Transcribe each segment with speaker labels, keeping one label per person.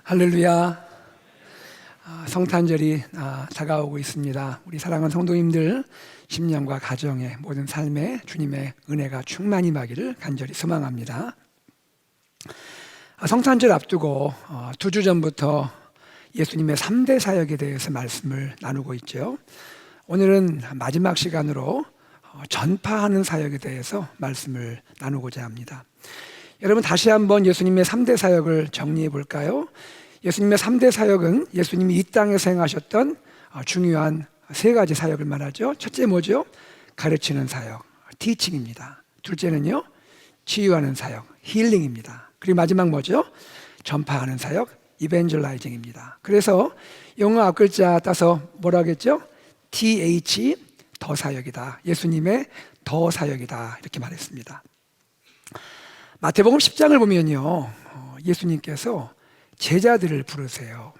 Speaker 1: 할렐루야. 성탄절이 다가오고 있습니다. 우리 사랑하는 성도님들 심령과 가정의 모든 삶에 주님의 은혜가 충만히 임하기를 간절히 소망합니다. 성탄절 앞두고 2주 전부터 예수님의 3대 사역에 대해서 말씀을 나누고 있죠. 오늘은 마지막 시간으로 전파하는 사역에 대해서 말씀을 나누고자 합니다. 여러분, 다시 한번 예수님의 3대 사역을 정리해 볼까요? 예수님의 3대 사역은 예수님이 이 땅에서 행하셨던 중요한 3가지 사역을 말하죠. 첫째 뭐죠? 가르치는 사역, 티칭입니다. 둘째는요, 치유하는 사역, 힐링입니다. 그리고 마지막 뭐죠? 전파하는 사역, 이벤젤라이징입니다. 그래서 영어 앞글자 따서 뭐라 하겠죠? TH, 더 사역이다. 예수님의 더 사역이다. 이렇게 말했습니다. 마태복음 10장을 보면요, 예수님께서 제자들을 부르세요.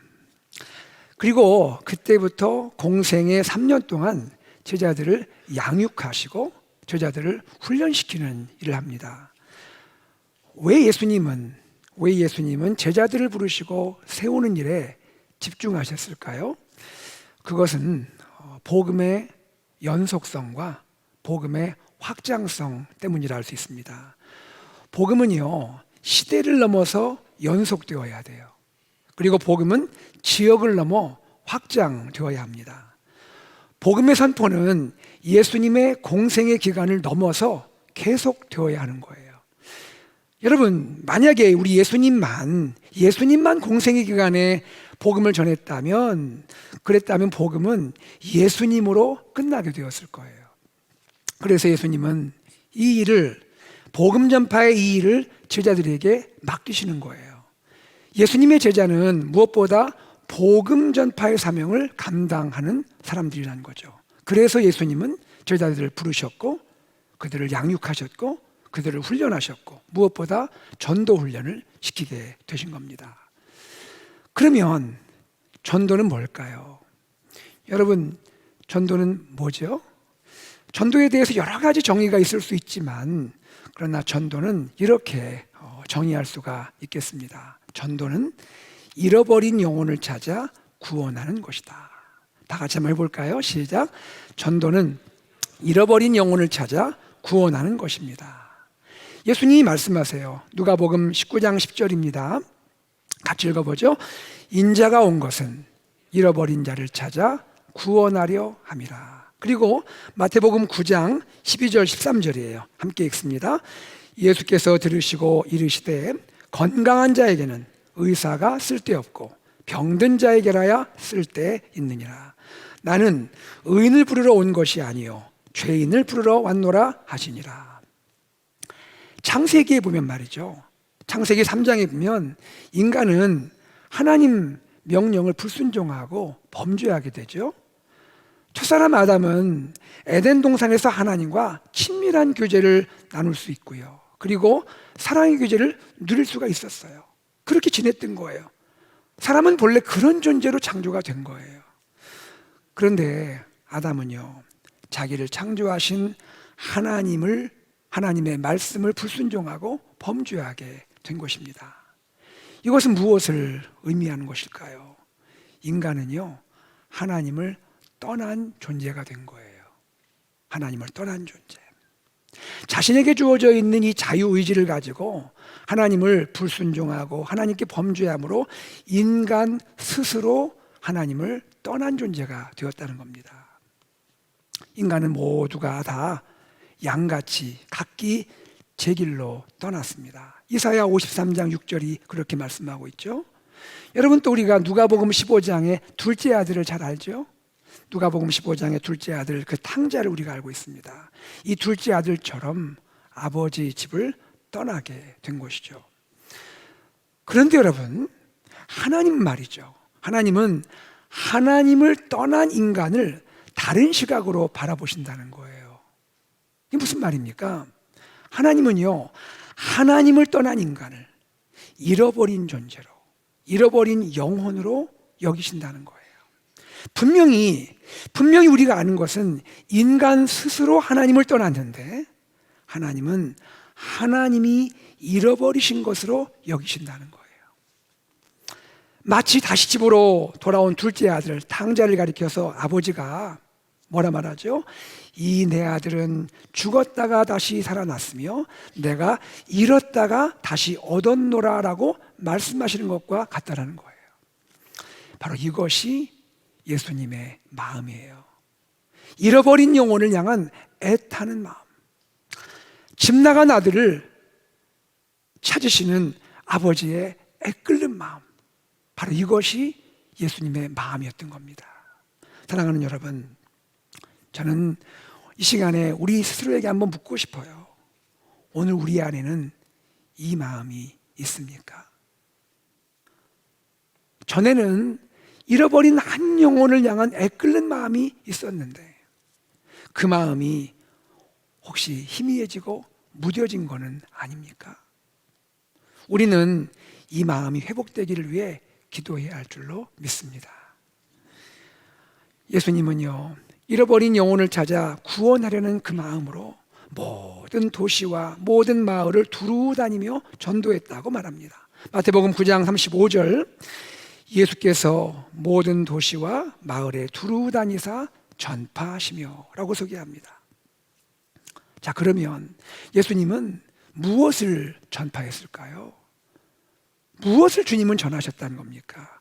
Speaker 1: 그리고 그때부터 공생의 3년 동안 제자들을 양육하시고 제자들을 훈련시키는 일을 합니다. 왜 예수님은 제자들을 부르시고 세우는 일에 집중하셨을까요? 그것은 복음의 연속성과 복음의 확장성 때문이라 할 수 있습니다. 복음은요, 시대를 넘어서 연속되어야 돼요. 그리고 복음은 지역을 넘어 확장되어야 합니다. 복음의 선포는 예수님의 공생의 기간을 넘어서 계속되어야 하는 거예요. 여러분, 만약에 우리 예수님만 공생의 기간에 복음을 전했다면, 그랬다면 복음은 예수님으로 끝나게 되었을 거예요. 그래서 예수님은 이 일을, 복음 전파의 이 일을 제자들에게 맡기시는 거예요. 예수님의 제자는 무엇보다 복음 전파의 사명을 감당하는 사람들이라는 거죠. 그래서 예수님은 제자들을 부르셨고 그들을 양육하셨고 그들을 훈련하셨고 무엇보다 전도 훈련을 시키게 되신 겁니다. 그러면 전도는 뭘까요? 여러분, 전도는 뭐죠? 전도에 대해서 여러 가지 정의가 있을 수 있지만, 그러나 전도는 이렇게 정의할 수가 있겠습니다. 전도는 잃어버린 영혼을 찾아 구원하는 것이다. 다 같이 한번 해볼까요? 시작. 전도는 잃어버린 영혼을 찾아 구원하는 것입니다. 예수님이 말씀하세요. 누가복음 19장 10절입니다. 같이 읽어보죠. 인자가 온 것은 잃어버린 자를 찾아 구원하려 함이라. 그리고 마태복음 9장 12절 13절이에요. 함께 읽습니다. 예수께서 들으시고 이르시되 건강한 자에게는 의사가 쓸데없고 병든 자에게라야 쓸데있느니라. 나는 의인을 부르러 온 것이 아니요 죄인을 부르러 왔노라 하시니라. 창세기에 보면 말이죠, 창세기 3장에 보면 인간은 하나님 명령을 불순종하고 범죄하게 되죠. 첫사람 아담은 에덴 동산에서 하나님과 친밀한 교제를 나눌 수 있고요, 그리고 사랑의 교제를 누릴 수가 있었어요. 그렇게 지냈던 거예요. 사람은 본래 그런 존재로 창조가 된 거예요. 그런데 아담은요, 자기를 창조하신 하나님의 말씀을 불순종하고 범죄하게 된 것입니다. 이것은 무엇을 의미하는 것일까요? 인간은요, 하나님을 떠난 존재가 된 거예요. 하나님을 떠난 존재. 자신에게 주어져 있는 이 자유의지를 가지고 하나님을 불순종하고 하나님께 범죄함으로 인간 스스로 하나님을 떠난 존재가 되었다는 겁니다. 인간은 모두가 다 양같이 각기 제 길로 떠났습니다. 이사야 53장 6절이 그렇게 말씀하고 있죠. 여러분, 또 우리가 누가복음 15장의 둘째 아들을 잘 알죠? 누가복음 15장의 둘째 아들, 그 탕자를 우리가 알고 있습니다. 이 둘째 아들처럼 아버지 집을 떠나게 된 것이죠. 그런데 여러분, 하나님 말이죠, 하나님은 하나님을 떠난 인간을 다른 시각으로 바라보신다는 거예요. 이게 무슨 말입니까? 하나님은요, 하나님을 떠난 인간을 잃어버린 존재로, 잃어버린 영혼으로 여기신다는 거예요. 분명히 우리가 아는 것은 인간 스스로 하나님을 떠났는데 하나님은 하나님이 잃어버리신 것으로 여기신다는 거예요. 마치 다시 집으로 돌아온 둘째 아들 탕자를 가리켜서 아버지가 뭐라 말하죠? 이 내 아들은 죽었다가 다시 살아났으며 내가 잃었다가 다시 얻었노라 라고 말씀하시는 것과 같다라는 거예요. 바로 이것이 예수님의 마음이에요. 잃어버린 영혼을 향한 애타는 마음, 집 나간 아들을 찾으시는 아버지의 애끓는 마음, 바로 이것이 예수님의 마음이었던 겁니다. 사랑하는 여러분, 저는 이 시간에 우리 스스로에게 한번 묻고 싶어요. 오늘 우리 안에는 이 마음이 있습니까? 전에는 잃어버린 한 영혼을 향한 애끓는 마음이 있었는데 그 마음이 혹시 희미해지고 무뎌진 것은 아닙니까? 우리는 이 마음이 회복되기를 위해 기도해야 할 줄로 믿습니다. 예수님은요, 잃어버린 영혼을 찾아 구원하려는 그 마음으로 모든 도시와 모든 마을을 두루 다니며 전도했다고 말합니다. 마태복음 9장 35절, 예수께서 모든 도시와 마을에 두루 다니사 전파하시며 라고 소개합니다. 자, 그러면 예수님은 무엇을 전파했을까요? 무엇을 주님은 전하셨다는 겁니까?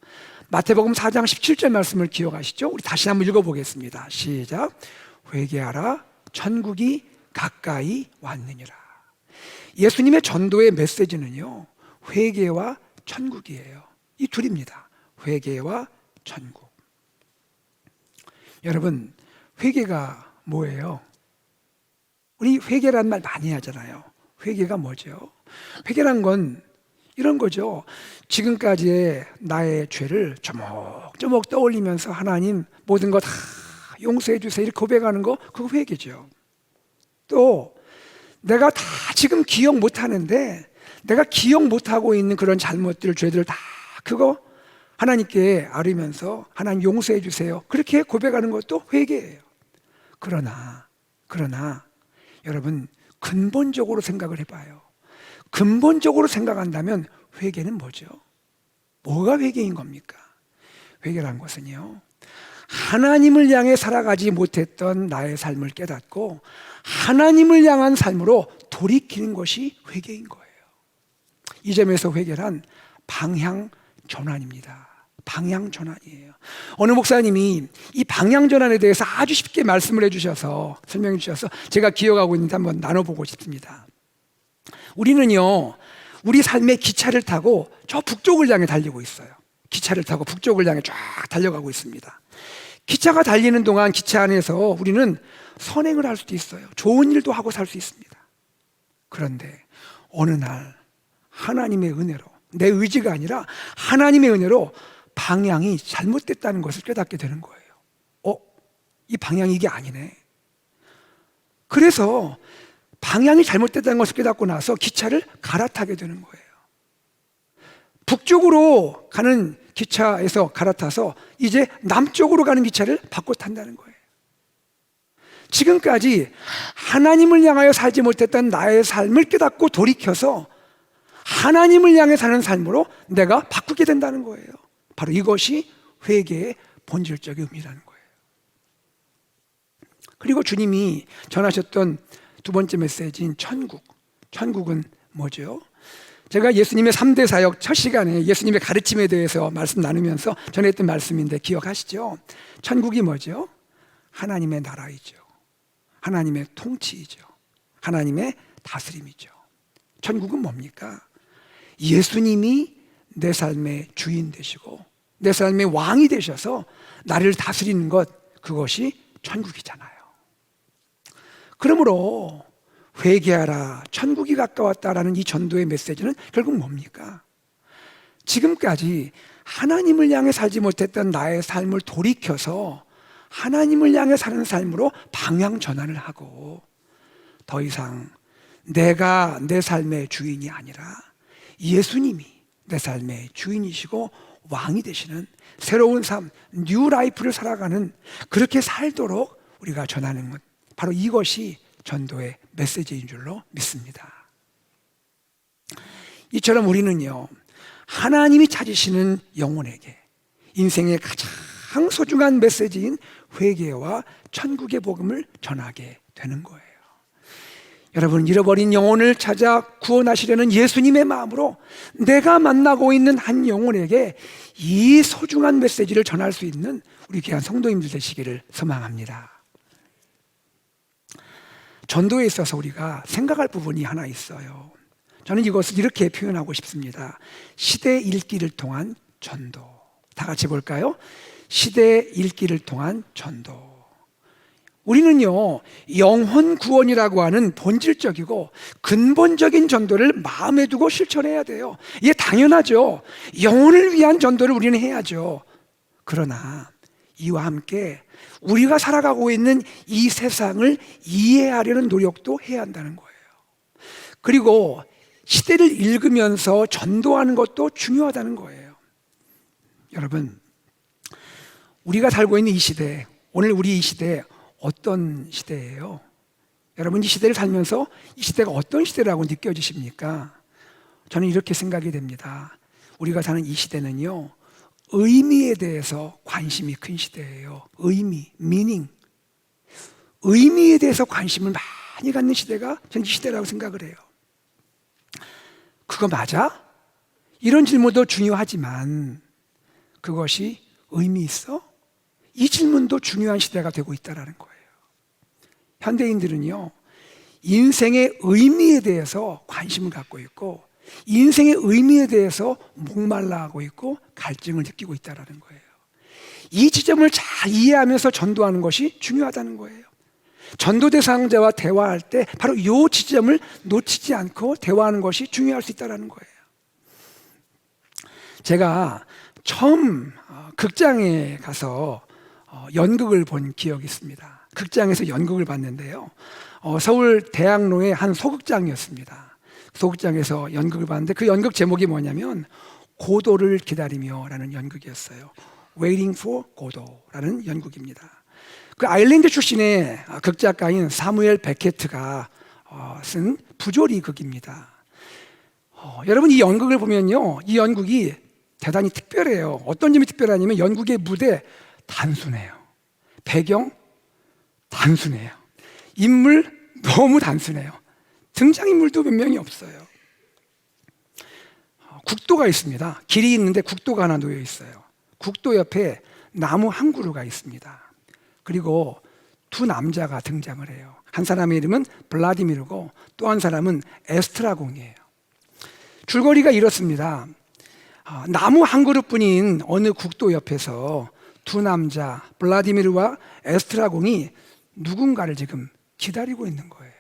Speaker 1: 마태복음 4장 17절 말씀을 기억하시죠? 우리 다시 한번 읽어보겠습니다. 시작. 회개하라, 천국이 가까이 왔느니라. 예수님의 전도의 메시지는요, 회개와 천국이에요. 이 둘입니다. 회개와 천국. 여러분, 회개가 뭐예요? 우리 회개라는 말 많이 하잖아요. 회개가 뭐죠? 회개란 건 이런 거죠. 지금까지의 나의 죄를 조목조목 떠올리면서 하나님 모든 거 다 용서해 주세요 이렇게 고백하는 거, 그거 회개죠. 또 내가 다 지금 기억 못하는데 내가 기억 못하고 있는 그런 잘못들, 죄들 다 그거 하나님께 아뢰면서 하나님 용서해 주세요 그렇게 고백하는 것도 회개예요. 그러나 여러분, 근본적으로 생각을 해봐요. 근본적으로 생각한다면 회개는 뭐죠? 뭐가 회개인 겁니까? 회개란 것은요, 하나님을 향해 살아가지 못했던 나의 삶을 깨닫고 하나님을 향한 삶으로 돌이키는 것이 회개인 거예요. 이 점에서 회개란 방향 전환입니다. 방향 전환이에요. 어느 목사님이 이 방향 전환에 대해서 아주 쉽게 말씀을 해주셔서 설명해 주셔서 제가 기억하고 있는데 한번 나눠보고 싶습니다. 우리는요, 우리 삶의 기차를 타고 저 북쪽을 향해 달리고 있어요. 기차를 타고 북쪽을 향해 쫙 달려가고 있습니다. 기차가 달리는 동안 기차 안에서 우리는 선행을 할 수도 있어요. 좋은 일도 하고 살 수 있습니다. 그런데 어느 날 하나님의 은혜로, 내 의지가 아니라 하나님의 은혜로 방향이 잘못됐다는 것을 깨닫게 되는 거예요. 이 방향이 이게 아니네. 그래서 방향이 잘못됐다는 것을 깨닫고 나서 기차를 갈아타게 되는 거예요. 북쪽으로 가는 기차에서 갈아타서 이제 남쪽으로 가는 기차를 바꿔 탄다는 거예요. 지금까지 하나님을 향하여 살지 못했던 나의 삶을 깨닫고 돌이켜서 하나님을 향해 사는 삶으로 내가 바꾸게 된다는 거예요. 바로 이것이 회개의 본질적인 의미라는 거예요. 그리고 주님이 전하셨던 두 번째 메시지인 천국. 천국은 뭐죠? 제가 예수님의 3대 사역 첫 시간에 예수님의 가르침에 대해서 말씀 나누면서 전했던 말씀인데 기억하시죠? 천국이 뭐죠? 하나님의 나라이죠. 하나님의 통치이죠. 하나님의 다스림이죠. 천국은 뭡니까? 예수님이 내 삶의 주인 되시고 내 삶의 왕이 되셔서 나를 다스리는 것, 그것이 천국이잖아요. 그러므로 회개하라, 천국이 가까웠다라는 이 전도의 메시지는 결국 뭡니까? 지금까지 하나님을 향해 살지 못했던 나의 삶을 돌이켜서 하나님을 향해 사는 삶으로 방향 전환을 하고 더 이상 내가 내 삶의 주인이 아니라 예수님이 내 삶의 주인이시고 왕이 되시는 새로운 삶, 뉴 라이프를 살아가는, 그렇게 살도록 우리가 전하는 것, 바로 이것이 전도의 메시지인 줄로 믿습니다. 이처럼 우리는요, 하나님이 찾으시는 영혼에게 인생의 가장 소중한 메시지인 회개와 천국의 복음을 전하게 되는 거예요. 여러분, 잃어버린 영혼을 찾아 구원하시려는 예수님의 마음으로 내가 만나고 있는 한 영혼에게 이 소중한 메시지를 전할 수 있는 우리 귀한 성도님들 되시기를 소망합니다. 전도에 있어서 우리가 생각할 부분이 하나 있어요. 저는 이것을 이렇게 표현하고 싶습니다. 시대 읽기를 통한 전도. 다 같이 볼까요? 시대 읽기를 통한 전도. 우리는요, 영혼 구원이라고 하는 본질적이고 근본적인 전도를 마음에 두고 실천해야 돼요. 이게 당연하죠. 영혼을 위한 전도를 우리는 해야죠. 그러나 이와 함께 우리가 살아가고 있는 이 세상을 이해하려는 노력도 해야 한다는 거예요. 그리고 시대를 읽으면서 전도하는 것도 중요하다는 거예요. 여러분, 우리가 살고 있는 이 시대, 오늘 우리 이 시대 어떤 시대예요? 여러분, 이 시대를 살면서 이 시대가 어떤 시대라고 느껴지십니까? 저는 이렇게 생각이 됩니다. 우리가 사는 이 시대는요, 의미에 대해서 관심이 큰 시대예요. 의미, meaning. 의미에 대해서 관심을 많이 갖는 시대가 저는 이 시대라고 생각을 해요. 그거 맞아? 이런 질문도 중요하지만 그것이 의미 있어? 이 질문도 중요한 시대가 되고 있다는 거예요. 현대인들은요, 인생의 의미에 대해서 관심을 갖고 있고 인생의 의미에 대해서 목말라하고 있고 갈증을 느끼고 있다는 거예요. 이 지점을 잘 이해하면서 전도하는 것이 중요하다는 거예요. 전도 대상자와 대화할 때 바로 이 지점을 놓치지 않고 대화하는 것이 중요할 수 있다는 거예요. 제가 처음 극장에 가서 연극을 본 기억이 있습니다. 극장에서 연극을 봤는데요, 서울 대학로의 한 소극장이었습니다. 소극장에서 연극을 봤는데 그 연극 제목이 뭐냐면 고도를 기다리며 라는 연극이었어요. Waiting for 고도라는 연극입니다. 그 아일랜드 출신의 극작가인 사무엘 베케트가 쓴 부조리 극입니다. 여러분, 이 연극을 보면요, 이 연극이 대단히 특별해요. 어떤 점이 특별하냐면 연극의 무대 단순해요. 배경 단순해요. 인물 너무 단순해요. 등장인물도 몇 명이 없어요. 국도가 있습니다. 길이 있는데 국도가 하나 놓여 있어요. 국도 옆에 나무 한 그루가 있습니다. 그리고 두 남자가 등장을 해요. 한 사람의 이름은 블라디미르고 또 한 사람은 에스트라공이에요. 줄거리가 이렇습니다. 나무 한 그루뿐인 어느 국도 옆에서 두 남자 블라디미르와 에스트라공이 누군가를 지금 기다리고 있는 거예요.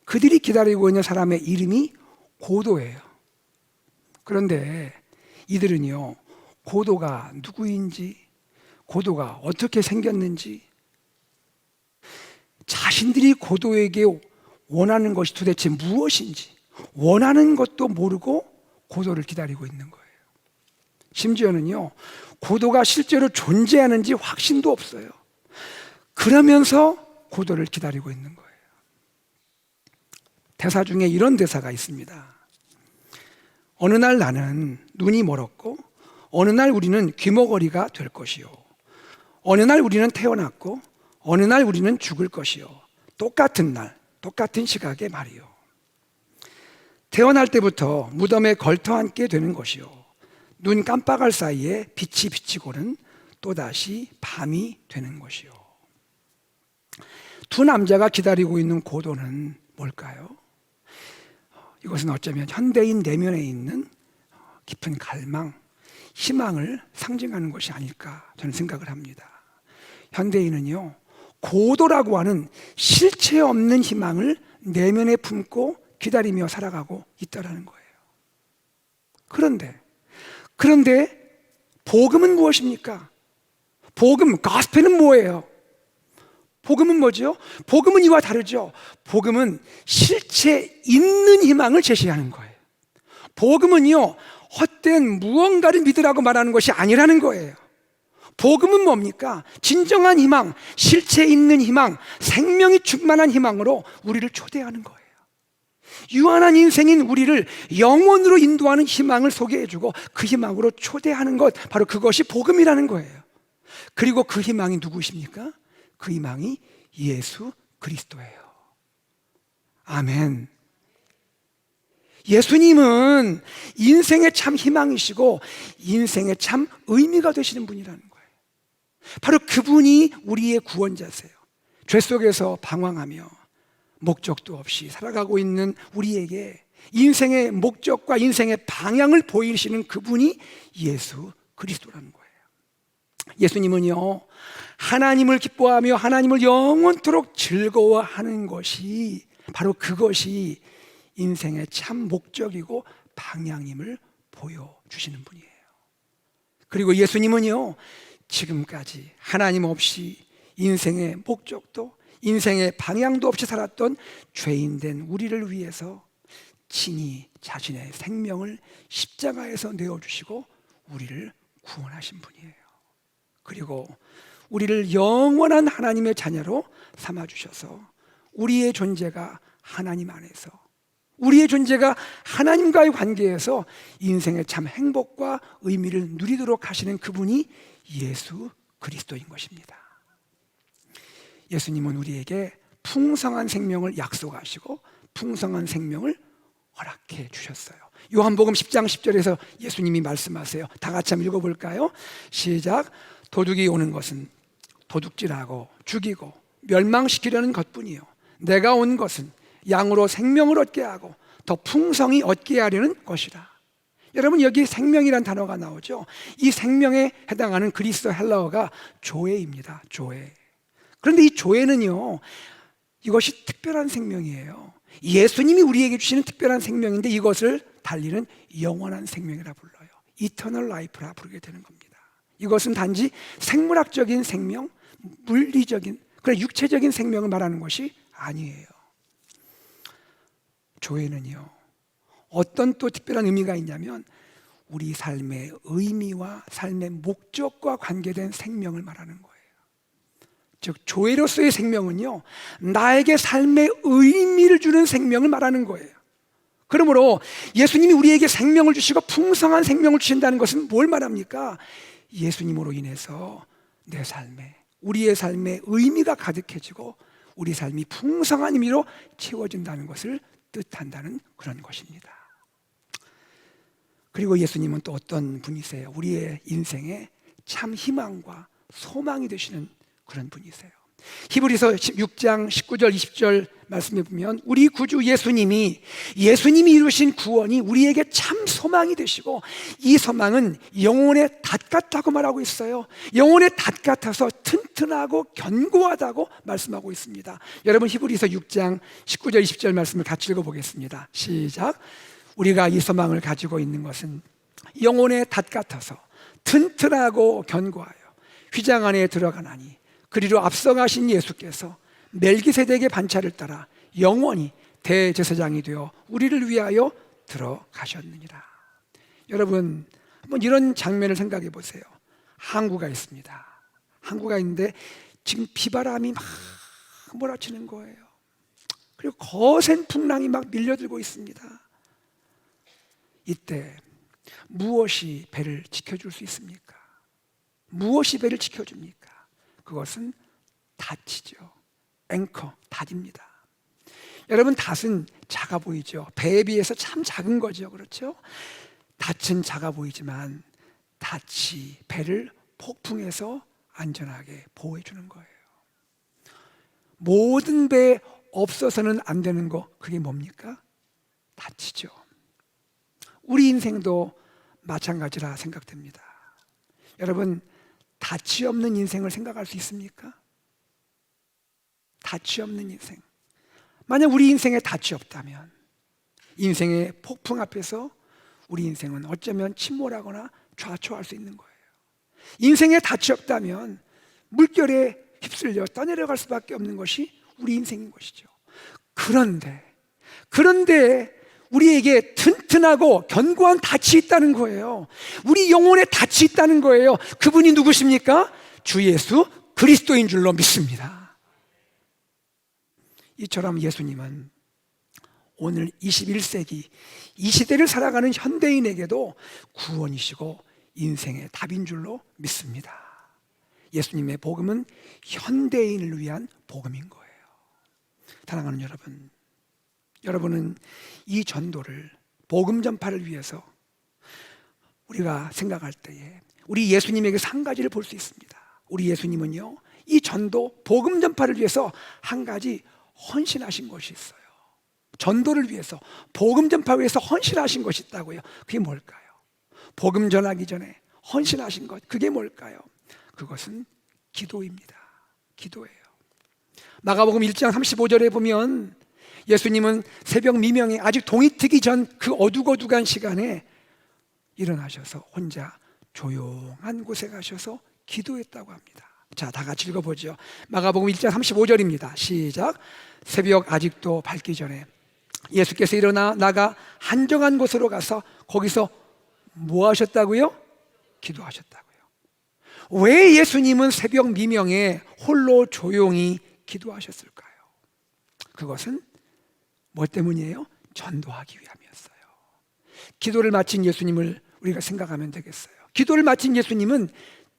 Speaker 1: 그들이 기다리고 있는 사람의 이름이 고도예요. 그런데 이들은요, 고도가 누구인지, 고도가 어떻게 생겼는지, 자신들이 고도에게 원하는 것이 도대체 무엇인지 원하는 것도 모르고 고도를 기다리고 있는 거예요. 심지어는요, 고도가 실제로 존재하는지 확신도 없어요. 그러면서 고도를 기다리고 있는 거예요. 대사 중에 이런 대사가 있습니다. 어느 날 나는 눈이 멀었고 어느 날 우리는 귀머거리가 될 것이요. 어느 날 우리는 태어났고 어느 날 우리는 죽을 것이요. 똑같은 날, 똑같은 시각에 말이요. 태어날 때부터 무덤에 걸터 앉게 되는 것이요. 눈 깜빡할 사이에 빛이 비치고는 또다시 밤이 되는 것이요. 두 남자가 기다리고 있는 고도는 뭘까요? 이것은 어쩌면 현대인 내면에 있는 깊은 갈망, 희망을 상징하는 것이 아닐까 저는 생각을 합니다. 현대인은요, 고도라고 하는 실체 없는 희망을 내면에 품고 기다리며 살아가고 있다는 거예요. 그런데 복음은 무엇입니까? 복음, 가스펠은 뭐예요? 복음은 뭐죠? 복음은 이와 다르죠. 복음은 실체 있는 희망을 제시하는 거예요. 복음은요, 헛된 무언가를 믿으라고 말하는 것이 아니라는 거예요. 복음은 뭡니까? 진정한 희망, 실체 있는 희망, 생명이 충만한 희망으로 우리를 초대하는 거예요. 유한한 인생인 우리를 영원으로 인도하는 희망을 소개해주고 그 희망으로 초대하는 것, 바로 그것이 복음이라는 거예요. 그리고 그 희망이 누구십니까? 그 희망이 예수 그리스도예요. 아멘. 예수님은 인생의 참 희망이시고 인생의 참 의미가 되시는 분이라는 거예요. 바로 그분이 우리의 구원자세요. 죄 속에서 방황하며 목적도 없이 살아가고 있는 우리에게 인생의 목적과 인생의 방향을 보이시는 그분이 예수 그리스도라는 거예요. 예수님은요, 하나님을 기뻐하며 하나님을 영원토록 즐거워하는 것이 바로 그것이 인생의 참 목적이고 방향임을 보여주시는 분이에요. 그리고 예수님은요, 지금까지 하나님 없이 인생의 목적도 인생의 방향도 없이 살았던 죄인된 우리를 위해서 친히 자신의 생명을 십자가에서 내어주시고 우리를 구원하신 분이에요. 그리고 우리를 영원한 하나님의 자녀로 삼아주셔서 우리의 존재가 하나님 안에서, 우리의 존재가 하나님과의 관계에서 인생의 참 행복과 의미를 누리도록 하시는 그분이 예수 그리스도인 것입니다. 예수님은 우리에게 풍성한 생명을 약속하시고 풍성한 생명을 허락해 주셨어요. 요한복음 10장 10절에서 예수님이 말씀하세요. 다 같이 한번 읽어볼까요? 시작. 도둑이 오는 것은 도둑질하고 죽이고 멸망시키려는 것뿐이요, 내가 온 것은 양으로 생명을 얻게 하고 더 풍성히 얻게 하려는 것이라. 여러분, 여기 생명이란 단어가 나오죠. 이 생명에 해당하는 그리스어 헬라어가 조에입니다. 조에. 그런데 이 조에는요, 이것이 특별한 생명이에요. 예수님이 우리에게 주시는 특별한 생명인데 이것을 달리는 영원한 생명이라 불러요. Eternal Life라 부르게 되는 겁니다. 이것은 단지 생물학적인 생명, 물리적인, 그런 육체적인 생명을 말하는 것이 아니에요. 조에는요, 어떤 또 특별한 의미가 있냐면 우리 삶의 의미와 삶의 목적과 관계된 생명을 말하는 거예요. 즉 조에로서의 생명은요, 나에게 삶의 의미를 주는 생명을 말하는 거예요. 그러므로 예수님이 우리에게 생명을 주시고 풍성한 생명을 주신다는 것은 뭘 말합니까? 예수님으로 인해서 내 삶에, 우리의 삶에 의미가 가득해지고 우리 삶이 풍성한 의미로 채워진다는 것을 뜻한다는 그런 것입니다. 그리고 예수님은 또 어떤 분이세요? 우리의 인생에 참 희망과 소망이 되시는 그런 분이세요. 히브리서 6장 19절 20절 말씀해 보면 우리 구주 예수님이 이루신 구원이 우리에게 참 소망이 되시고 이 소망은 영혼의 닷 같다고 말하고 있어요. 영혼의 닷 같아서 튼튼하고 견고하다고 말씀하고 있습니다. 여러분, 히브리서 6장 19절 20절 말씀을 같이 읽어보겠습니다. 시작. 우리가 이 소망을 가지고 있는 것은 영혼의 닷 같아서 튼튼하고 견고하여 휘장 안에 들어가나니 그리로 앞서가신 예수께서 멜기세덱의 반차를 따라 영원히 대제사장이 되어 우리를 위하여 들어가셨느니라. 여러분, 한번 이런 장면을 생각해 보세요. 항구가 있습니다. 항구가 있는데 지금 비바람이 막 몰아치는 거예요. 그리고 거센 풍랑이 막 밀려들고 있습니다. 이때 무엇이 배를 지켜줄 수 있습니까? 무엇이 배를 지켜줍니까? 그것은 닷이죠. 앵커, 닷입니다. 여러분, 닷은 작아 보이죠. 배에 비해서 참 작은 거죠. 그렇죠? 닷은 작아 보이지만 닷이 배를 폭풍에서 안전하게 보호해 주는 거예요. 모든 배에 없어서는 안 되는 거, 그게 뭡니까? 닷이죠. 우리 인생도 마찬가지라 생각됩니다. 여러분, 닻이 없는 인생을 생각할 수 있습니까? 닻이 없는 인생. 만약 우리 인생에 닻이 없다면 인생의 폭풍 앞에서 우리 인생은 어쩌면 침몰하거나 좌초할 수 있는 거예요. 인생에 닻이 없다면 물결에 휩쓸려 떠내려갈 수밖에 없는 것이 우리 인생인 것이죠. 그런데 우리에게 튼튼하고 견고한 닻이 있다는 거예요. 우리 영혼에 닻이 있다는 거예요. 그분이 누구십니까? 주 예수 그리스도인 줄로 믿습니다. 이처럼 예수님은 오늘 21세기 이 시대를 살아가는 현대인에게도 구원이시고 인생의 답인 줄로 믿습니다. 예수님의 복음은 현대인을 위한 복음인 거예요. 사랑하는 여러분, 여러분은 이 전도를, 복음 전파를 위해서 우리가 생각할 때에 우리 예수님에게서 한 가지를 볼 수 있습니다. 우리 예수님은요, 이 전도, 복음 전파를 위해서 한 가지 헌신하신 것이 있어요. 전도를 위해서, 복음 전파를 위해서 헌신하신 것이 있다고요. 그게 뭘까요? 복음 전하기 전에 헌신하신 것, 그게 뭘까요? 그것은 기도입니다. 기도예요. 마가복음 1장 35절에 보면 예수님은 새벽 미명에 아직 동이 트기 전 그 어둑어둑한 시간에 일어나셔서 혼자 조용한 곳에 가셔서 기도했다고 합니다. 자, 다 같이 읽어보죠. 마가복음 1장 35절입니다. 시작. 새벽 아직도 밝기 전에 예수께서 일어나 나가 한정한 곳으로 가서 거기서 뭐 하셨다고요? 기도하셨다고요. 왜 예수님은 새벽 미명에 홀로 조용히 기도하셨을까요? 그것은 뭐 때문이에요? 전도하기 위함이었어요. 기도를 마친 예수님을 우리가 생각하면 되겠어요. 기도를 마친 예수님은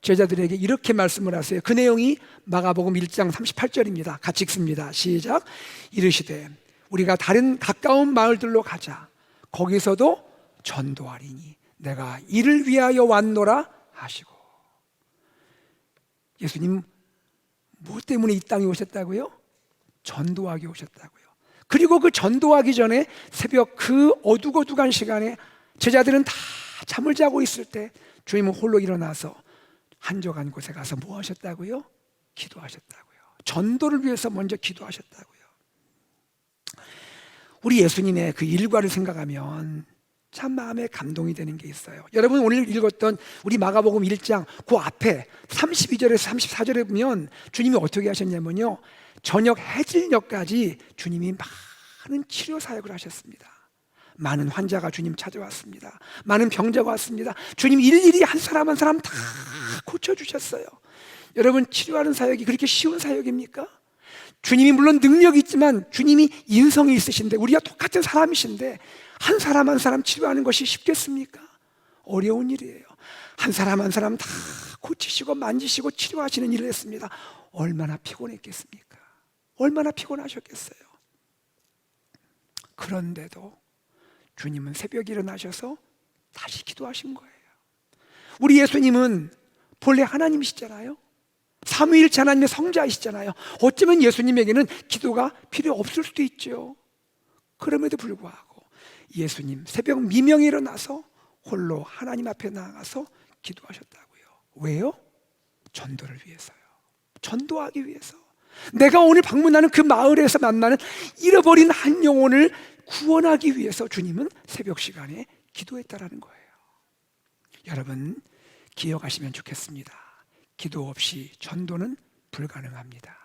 Speaker 1: 제자들에게 이렇게 말씀을 하세요. 그 내용이 마가복음 1장 38절입니다. 같이 읽습니다. 시작. 이르시되 우리가 다른 가까운 마을들로 가자. 거기서도 전도하리니 내가 이를 위하여 왔노라 하시고. 예수님 무엇 때문에 이 땅에 오셨다고요? 전도하기 오셨다고요. 그리고 그 전도하기 전에 새벽 그 어둑어둑한 시간에 제자들은 다 잠을 자고 있을 때 주님은 홀로 일어나서 한적한 곳에 가서 뭐 하셨다고요? 기도하셨다고요. 전도를 위해서 먼저 기도하셨다고요. 우리 예수님의 그 일과를 생각하면 참 마음에 감동이 되는 게 있어요. 여러분 오늘 읽었던 우리 마가복음 1장 그 앞에 32절에서 34절에 보면 주님이 어떻게 하셨냐면요, 저녁 해질녘까지 주님이 많은 치료 사역을 하셨습니다. 많은 환자가 주님 찾아왔습니다. 많은 병자가 왔습니다. 주님 일일이 한 사람 한 사람 다 고쳐주셨어요. 여러분, 치료하는 사역이 그렇게 쉬운 사역입니까? 주님이 물론 능력이 있지만 주님이 인성이 있으신데, 우리가 똑같은 사람이신데 한 사람 한 사람 치료하는 것이 쉽겠습니까? 어려운 일이에요. 한 사람 한 사람 다 고치시고 만지시고 치료하시는 일을 했습니다. 얼마나 피곤했겠습니까? 얼마나 피곤하셨겠어요? 그런데도 주님은 새벽에 일어나셔서 다시 기도하신 거예요. 우리 예수님은 본래 하나님이시잖아요. 삼위일체 하나님의 성자이시잖아요. 어쩌면 예수님에게는 기도가 필요 없을 수도 있죠. 그럼에도 불구하고 예수님 새벽 미명에 일어나서 홀로 하나님 앞에 나가서 기도하셨다고요. 왜요? 전도를 위해서요. 전도하기 위해서. 내가 오늘 방문하는 그 마을에서 만나는 잃어버린 한 영혼을 구원하기 위해서 주님은 새벽 시간에 기도했다라는 거예요. 여러분 기억하시면 좋겠습니다. 기도 없이 전도는 불가능합니다.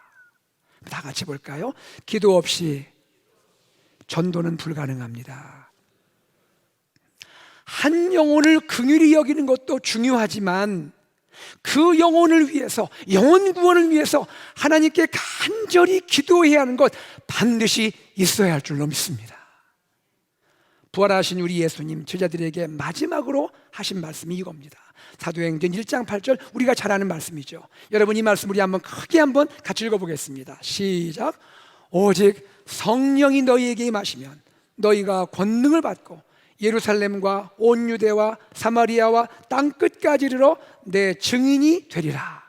Speaker 1: 다 같이 볼까요? 기도 없이 전도는 불가능합니다. 한 영혼을 긍휼히 여기는 것도 중요하지만 그 영혼을 위해서, 영혼 구원을 위해서 하나님께 간절히 기도해야 하는 것 반드시 있어야 할 줄로 믿습니다. 부활하신 우리 예수님 제자들에게 마지막으로 하신 말씀이 이겁니다. 사도행전 1장 8절, 우리가 잘 아는 말씀이죠. 여러분 이 말씀 우리 한번 크게 한번 같이 읽어보겠습니다. 시작. 오직 성령이 너희에게 임하시면 너희가 권능을 받고 예루살렘과 온 유대와 사마리아와 땅끝까지 이르러 내 증인이 되리라.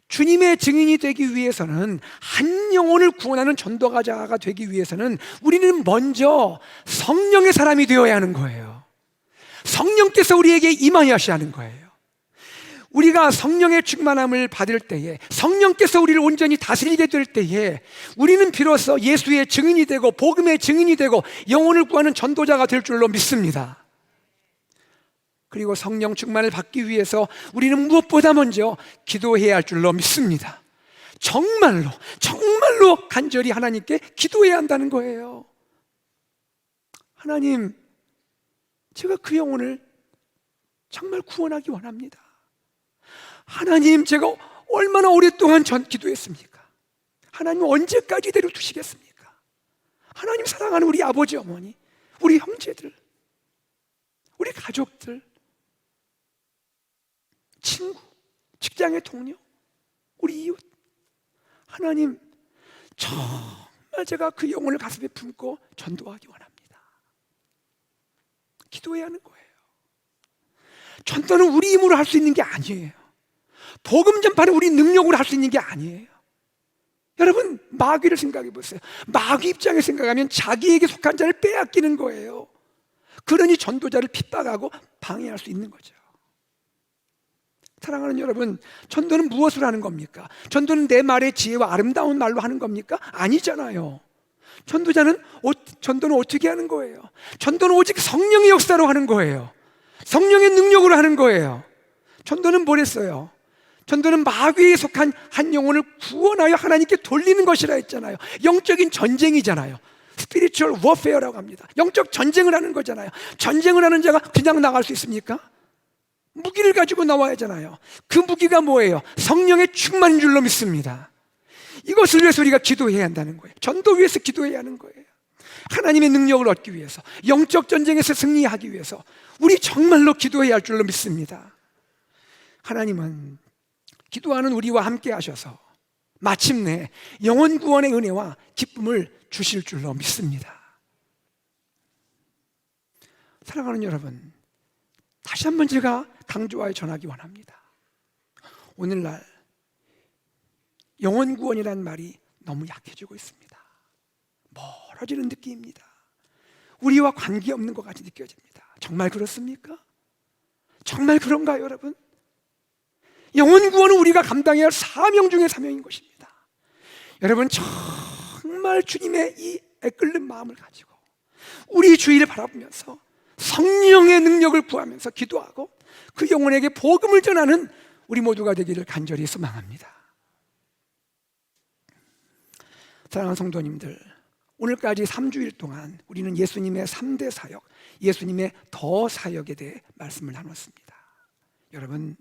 Speaker 1: 주님의 증인이 되기 위해서는, 한 영혼을 구원하는 전도가자가 되기 위해서는 우리는 먼저 성령의 사람이 되어야 하는 거예요. 성령께서 우리에게 임하셔야 하는 거예요. 우리가 성령의 충만함을 받을 때에, 성령께서 우리를 온전히 다스리게 될 때에 우리는 비로소 예수의 증인이 되고 복음의 증인이 되고 영혼을 구하는 전도자가 될 줄로 믿습니다. 그리고 성령 충만을 받기 위해서 우리는 무엇보다 먼저 기도해야 할 줄로 믿습니다. 정말로 정말로 간절히 하나님께 기도해야 한다는 거예요. 하나님, 제가 그 영혼을 정말 구원하기 원합니다. 하나님, 제가 얼마나 오랫동안 기도했습니까? 하나님 언제까지 이대로 두시겠습니까? 하나님 사랑하는 우리 아버지, 어머니, 우리 형제들, 우리 가족들, 친구, 직장의 동료, 우리 이웃, 하나님 정말 제가 그 영혼을 가슴에 품고 전도하기 원합니다. 기도해야 하는 거예요. 전도는 우리 힘으로 할 수 있는 게 아니에요. 복음 전파는 우리 능력으로 할 수 있는 게 아니에요. 여러분, 마귀를 생각해 보세요. 마귀 입장에 생각하면 자기에게 속한 자를 빼앗기는 거예요. 그러니 전도자를 핍박하고 방해할 수 있는 거죠. 사랑하는 여러분, 전도는 무엇을 하는 겁니까? 전도는 내 말의 지혜와 아름다운 말로 하는 겁니까? 아니잖아요. 전도는 어떻게 하는 거예요? 전도는 오직 성령의 역사로 하는 거예요. 성령의 능력으로 하는 거예요. 전도는 뭘 했어요? 전도는 마귀에 속한 한 영혼을 구원하여 하나님께 돌리는 것이라 했잖아요. 영적인 전쟁이잖아요. 스피리추얼 워페어라고 합니다. 영적 전쟁을 하는 거잖아요. 전쟁을 하는 자가 그냥 나갈 수 있습니까? 무기를 가지고 나와야 하잖아요. 그 무기가 뭐예요? 성령의 충만인 줄로 믿습니다. 이것을 위해서 우리가 기도해야 한다는 거예요. 전도 위해서 기도해야 하는 거예요. 하나님의 능력을 얻기 위해서, 영적 전쟁에서 승리하기 위해서 우리 정말로 기도해야 할 줄로 믿습니다. 하나님은 기도하는 우리와 함께 하셔서 마침내 영혼 구원의 은혜와 기쁨을 주실 줄로 믿습니다. 사랑하는 여러분, 다시 한번 제가 강조하여 전하기 원합니다. 오늘날 영혼 구원이라는 말이 너무 약해지고 있습니다. 멀어지는 느낌입니다. 우리와 관계없는 것 같이 느껴집니다. 정말 그렇습니까? 정말 그런가요, 여러분? 영혼 구원은 우리가 감당해야 할 사명 중의 사명인 것입니다. 여러분, 정말 주님의 이 애끓는 마음을 가지고 우리 주위를 바라보면서 성령의 능력을 구하면서 기도하고 그 영혼에게 복음을 전하는 우리 모두가 되기를 간절히 소망합니다. 사랑하는 성도님들, 오늘까지 3주일 동안 우리는 예수님의 3대 사역, 예수님의 더 사역에 대해 말씀을 나눴습니다. 여러분,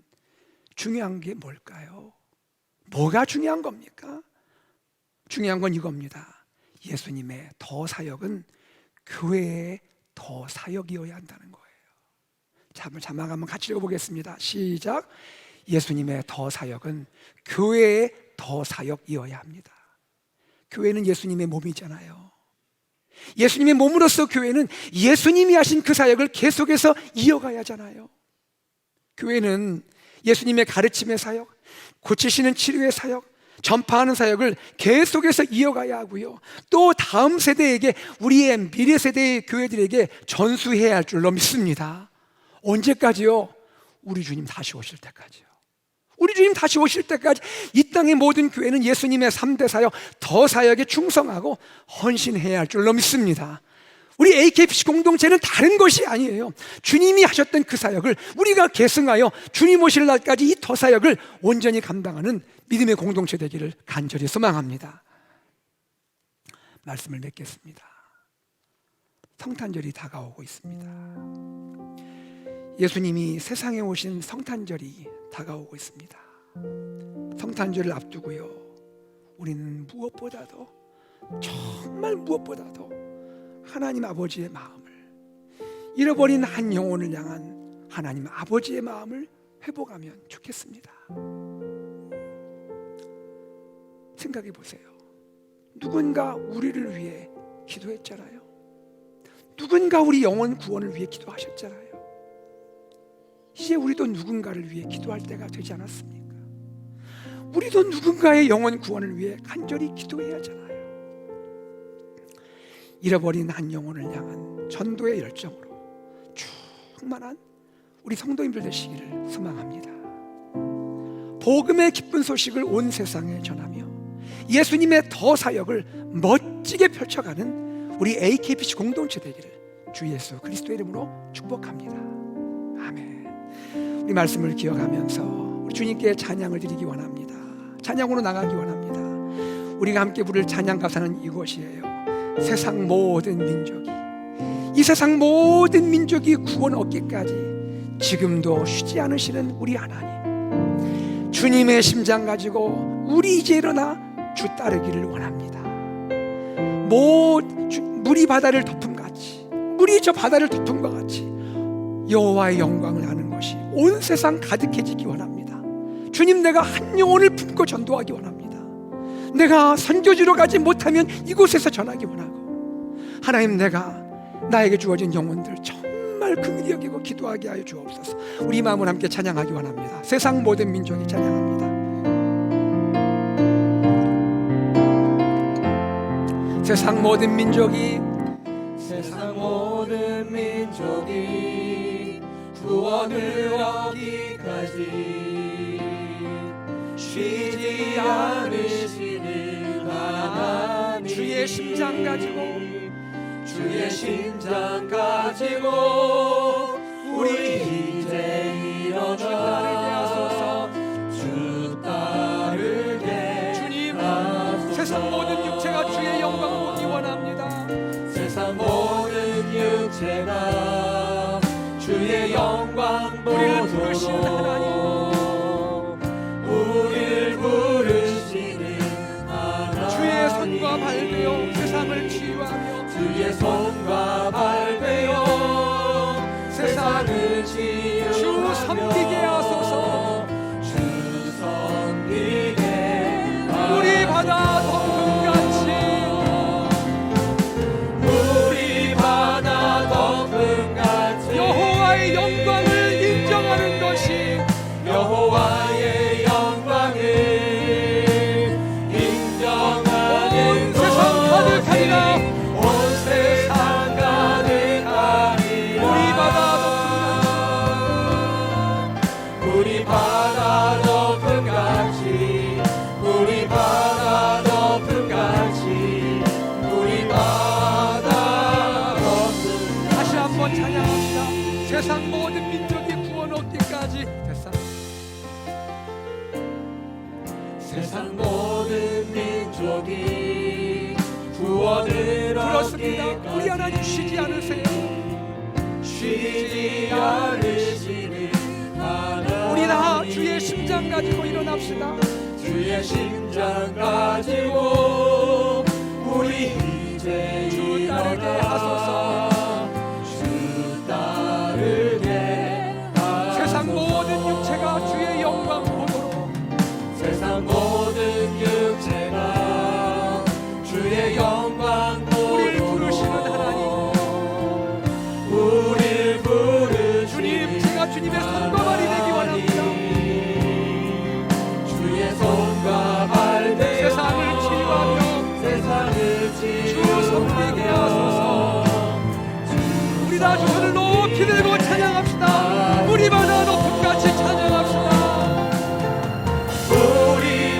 Speaker 1: 중요한 게 뭘까요? 뭐가 중요한 겁니까? 중요한 건 이겁니다. 예수님의 더 사역은 교회의 더 사역이어야 한다는 거예요. 자막 한번 같이 읽어보겠습니다. 시작. 예수님의 더 사역은 교회의 더 사역이어야 합니다. 교회는 예수님의 몸이잖아요. 예수님의 몸으로서 교회는 예수님이 하신 그 사역을 계속해서 이어가야 하잖아요. 교회는 예수님의 가르침의 사역, 고치시는 치료의 사역, 전파하는 사역을 계속해서 이어가야 하고요. 또 다음 세대에게, 우리의 미래 세대의 교회들에게 전수해야 할 줄로 믿습니다. 언제까지요? 우리 주님 다시 오실 때까지요. 우리 주님 다시 오실 때까지 이 땅의 모든 교회는 예수님의 3대 사역, 더 사역에 충성하고 헌신해야 할 줄로 믿습니다. 우리 AKPC 공동체는 다른 것이 아니에요. 주님이 하셨던 그 사역을 우리가 계승하여 주님 오실 날까지 이 더 사역을 온전히 감당하는 믿음의 공동체 되기를 간절히 소망합니다. 말씀을 맺겠습니다. 성탄절이 다가오고 있습니다. 예수님이 세상에 오신 성탄절이 다가오고 있습니다. 성탄절을 앞두고요, 우리는 무엇보다도, 정말 무엇보다도 하나님 아버지의 마음을, 잃어버린 한 영혼을 향한 하나님 아버지의 마음을 회복하면 좋겠습니다. 생각해 보세요. 누군가 우리를 위해 기도했잖아요. 누군가 우리 영혼 구원을 위해 기도하셨잖아요. 이제 우리도 누군가를 위해 기도할 때가 되지 않았습니까? 우리도 누군가의 영혼 구원을 위해 간절히 기도해야 하잖아요. 잃어버린 한 영혼을 향한 전도의 열정으로 충만한 우리 성도님들 되시기를 소망합니다. 복음의 기쁜 소식을 온 세상에 전하며 예수님의 더 사역을 멋지게 펼쳐가는 우리 AKPC 공동체 되기를 주 예수 그리스도의 이름으로 축복합니다. 아멘. 우리 말씀을 기억하면서 우리 주님께 찬양을 드리기 원합니다. 찬양으로 나가기 원합니다. 우리가 함께 부를 찬양 가사는 이것이에요. 세상 모든 민족이, 이 세상 모든 민족이 구원 얻기까지 지금도 쉬지 않으시는 우리 하나님, 주님의 심장 가지고 우리 이제 일어나 주 따르기를 원합니다. 물이 바다를 덮음 같이, 물이 저 바다를 덮음과 같이 여호와의 영광을 아는 것이 온 세상 가득해지기 원합니다. 주님, 내가 한 영혼을 품고 전도하기 원합니다. 내가 선교지로 가지 못하면 이곳에서 전하기 원하고, 하나님, 내가 나에게 주어진 영혼들 정말 긍휼히 여기고 기도하게 하여 주옵소서. 우리 마음을 함께 찬양하기 원합니다. 세상 모든 민족이 찬양합니다. 세상 모든 민족이
Speaker 2: 구원을 얻기까지 쉬지 않으시는 하나님,
Speaker 1: 주의 심장 가지고
Speaker 2: 우리 이제 일어나 주 따르게
Speaker 1: 주님,
Speaker 2: 하소서.
Speaker 1: 세상 모든 육체가 주의 영광 보기 원합니다.
Speaker 2: 세상 모든 육체가 주의 영광
Speaker 1: 우리를 부르시는
Speaker 2: 보도록 우리를 부르시는 하나님,
Speaker 1: 주의 손과 발되어 세상을 치유하며
Speaker 2: 주의 손과 발되어 세상을 치유하며
Speaker 1: 주 섬기게 하소서.
Speaker 2: 주 섬기게
Speaker 1: 우리 바다 덮음같이
Speaker 2: 우리 바다 덮음같이
Speaker 1: 여호와의 영광을 인정하는 것이
Speaker 2: 여호와의 영광을 인정하는
Speaker 1: 온 세상 가득하리라.
Speaker 2: 온 세상 가득하리라.
Speaker 1: 우리 바다 덮음같이
Speaker 2: 우리 바다 덮음같이 우리 바다 덮음같이
Speaker 1: 다시 한번 찬양합니다. 세상 모든 민족이 구원 얻기까지
Speaker 2: 세상 모든 민족이 구원을
Speaker 1: 그렇습니다.
Speaker 2: 얻기까지
Speaker 1: 우리 하나님 쉬지 않으세요.
Speaker 2: 쉬지 않으시는 하나님,
Speaker 1: 우리 다 주의 심장 가지고 일어납시다.
Speaker 2: 주의 심장 가지고 우리 이제
Speaker 1: 주 따르게 하소서.
Speaker 2: 주 따르게 하소서.
Speaker 1: 세상 모든 육체가 주의 영광 보도록
Speaker 2: 세상 모든 육체가 주의 영광
Speaker 1: 우리를
Speaker 2: 보도록
Speaker 1: 부르시는 하나님,
Speaker 2: 우리를 부르시는
Speaker 1: 주님, 제가 주님의 손과 발이 되기 원합니다.
Speaker 2: 주의 손과 발 되어
Speaker 1: 세상을 치유하며
Speaker 2: 세상을
Speaker 1: 주
Speaker 2: 치유하며
Speaker 1: 섬기게 하소서. 우리 다 주 손을 높이 들고 찬양합시다. 우리 바다 높음같이 찬양합시다.
Speaker 2: 우리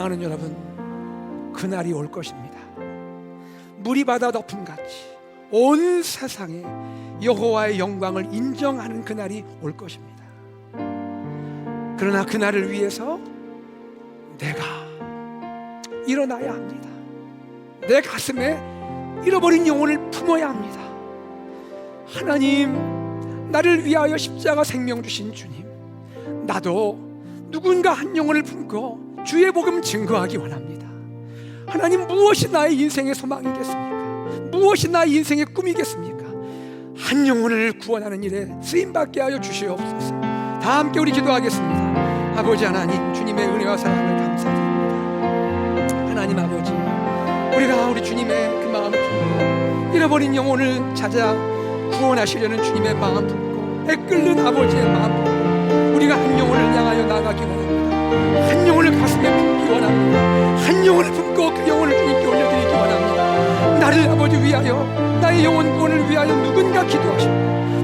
Speaker 1: 사랑하는 여러분, 그날이 올 것입니다. 물이 바다 덮음 같이 온 세상에 여호와의 영광을 인정하는 그날이 올 것입니다. 그러나 그날을 위해서 내가 일어나야 합니다. 내 가슴에 잃어버린 영혼을 품어야 합니다. 하나님, 나를 위하여 십자가 생명 주신 주님, 나도 누군가 한 영혼을 품고 주의 복음 증거하기 원합니다. 하나님, 무엇이 나의 인생의 소망이겠습니까? 무엇이 나의 인생의 꿈이겠습니까? 한 영혼을 구원하는 일에 쓰임받게 하여 주시옵소서. 다 함께 우리 기도하겠습니다. 아버지 하나님, 주님의 은혜와 사랑을 감사드립니다. 하나님 아버지, 우리가 우리 주님의 그 마음을 품고 잃어버린 영혼을 찾아 구원하시려는 주님의 마음 품고 애끓는 아버지의 마음 품고 우리가 한 영혼을 향하여 나가기 원합니다. 한 영혼을 가슴에 품기 원합니다. 한 영혼을 품고 그 영혼을 주님께 올려드리기 원합니다. 나를 아버지 위하여, 나의 영혼 구원을 위하여 누군가 기도하시고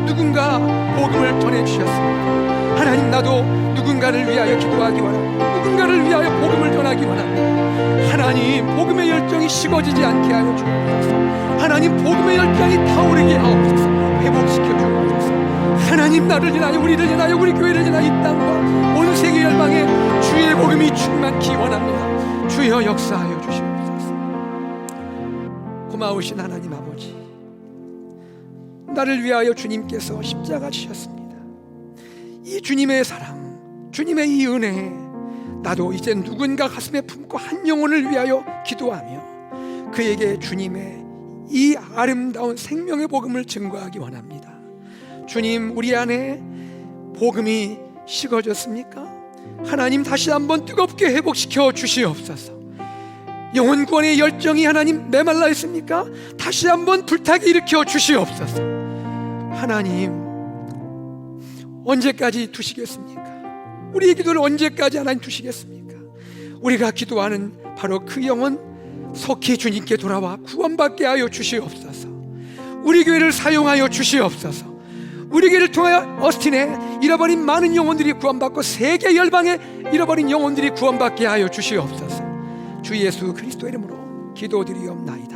Speaker 1: 누군가 복음을 전해주셨습니다. 하나님, 나도 누군가를 위하여 기도하기 원합니다. 누군가를 위하여 복음을 전하기 원합니다. 하나님, 복음의 열정이 식어지지 않게 하여 주옵소서. 하나님, 복음의 열정이 타오르게 하옵소서. 회복시켜 주옵소서. 하나님, 나를 인하여, 우리를 인하여, 우리 교회를 인하여 이 땅과 온 세계 열방에 주의 복음이 충만히 원합니다. 주여 역사하여 주시옵소서. 고마우신 하나님 아버지, 나를 위하여 주님께서 십자가 지셨습니다. 이 주님의 사랑, 주님의 이 은혜, 나도 이제 누군가 가슴에 품고 한 영혼을 위하여 기도하며 그에게 주님의 이 아름다운 생명의 복음을 증거하기 원합니다. 주님, 우리 안에 복음이 식어졌습니까? 하나님, 다시 한번 뜨겁게 회복시켜 주시옵소서. 영혼 구원의 열정이 하나님 메말라 있습니까? 다시 한번 불타게 일으켜 주시옵소서. 하나님, 언제까지 두시겠습니까? 우리의 기도를 언제까지 하나님 두시겠습니까? 우리가 기도하는 바로 그 영혼 속히 주님께 돌아와 구원받게 하여 주시옵소서. 우리 교회를 사용하여 주시옵소서. 우리 교회를 통하여 어스틴에 잃어버린 많은 영혼들이 구원받고 세계 열방에 잃어버린 영혼들이 구원받게 하여 주시옵소서. 주 예수 그리스도 이름으로 기도드리옵나이다.